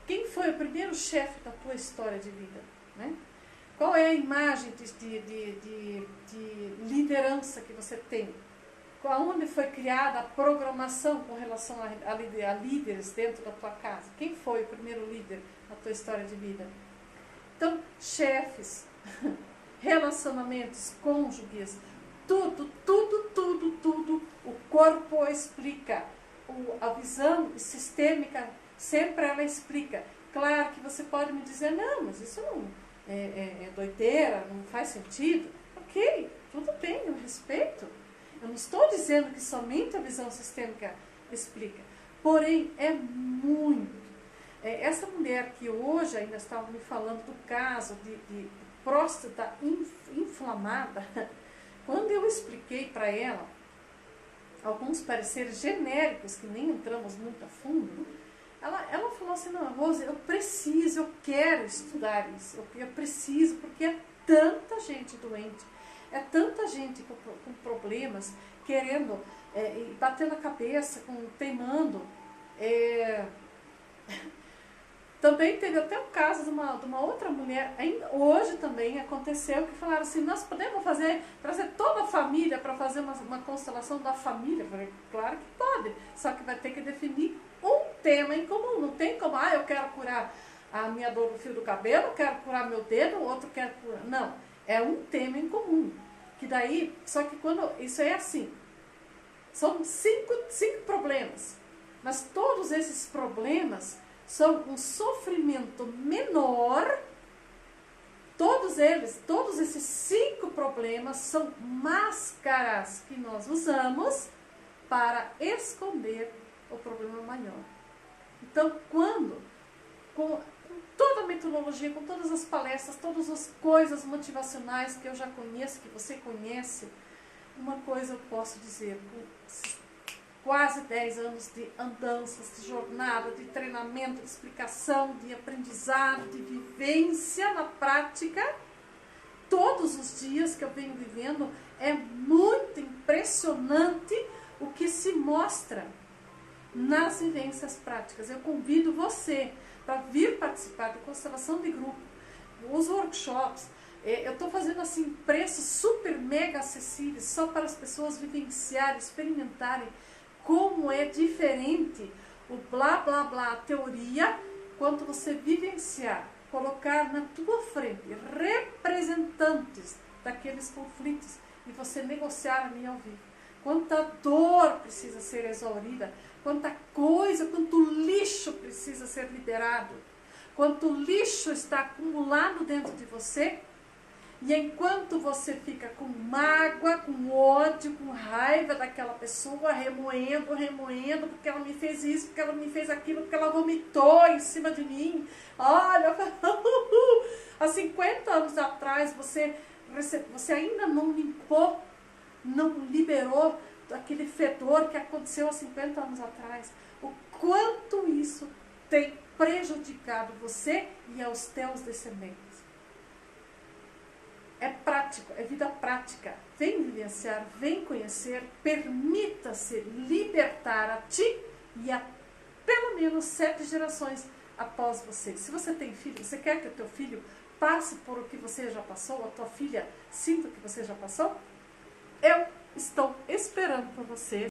Quem foi o primeiro chefe da tua história de vida? Né? Qual é a imagem de liderança que você tem? Onde foi criada a programação com relação a líderes dentro da tua casa? Quem foi o primeiro líder na tua história de vida? Então, chefes, relacionamentos, cônjuges, tudo, o corpo explica. A visão sistêmica, sempre ela explica. Claro que você pode me dizer, não, mas isso não é doideira, não faz sentido. Ok, tudo bem, eu respeito. Eu não estou dizendo que somente a visão sistêmica explica. Porém, é muito. Essa mulher que hoje ainda estava me falando do caso de próstata inflamada, quando eu expliquei para ela alguns pareceres genéricos, que nem entramos muito a fundo, ela falou assim, não, Rose, eu quero estudar isso, eu preciso, porque é tanta gente doente, é tanta gente com problemas, querendo, batendo a cabeça, teimando. Também teve até um caso de uma outra mulher, ainda hoje também aconteceu, que falaram assim, nós podemos trazer toda a família para fazer uma constelação da família. Eu falei, claro que pode, só que vai ter que definir um tema em comum. Não tem como, eu quero curar a minha dor no fio do cabelo, eu quero curar meu dedo, o outro quer curar. Não, é um tema em comum. Que daí, só que quando, isso é assim, são cinco problemas, mas todos esses problemas são um sofrimento menor. Todos esses 5 problemas são máscaras que nós usamos para esconder o problema maior. Então, com toda a metodologia, com todas as palestras, todas as coisas motivacionais que eu já conheço, que você conhece, uma coisa eu posso dizer, quase 10 anos de andanças, de jornada, de treinamento, de explicação, de aprendizado, de vivência na prática, todos os dias que eu venho vivendo, é muito impressionante o que se mostra nas vivências práticas. Eu convido você para vir participar da constelação de grupo, os workshops. Eu estou fazendo assim preços super mega acessíveis só para as pessoas vivenciarem, experimentarem como é diferente o blá blá blá, a teoria, quando você vivenciar, colocar na tua frente representantes daqueles conflitos e você negociar ali ao vivo. Quanta dor precisa ser exaurida, quanta coisa, quanto lixo precisa ser liberado, quanto lixo está acumulado dentro de você. E enquanto você fica com mágoa, com ódio, com raiva daquela pessoa, remoendo, porque ela me fez isso, porque ela me fez aquilo, porque ela vomitou em cima de mim. Olha, há 50 anos atrás você ainda não limpou, não liberou aquele fedor que aconteceu há 50 anos atrás. O quanto isso tem prejudicado você e aos teus descendentes. É prático, é vida prática. Vem vivenciar, vem conhecer, permita-se libertar a ti e a pelo menos 7 gerações após você. Se você tem filho, você quer que o teu filho passe por o que você já passou, a tua filha sinta o que você já passou? Eu estou esperando por você.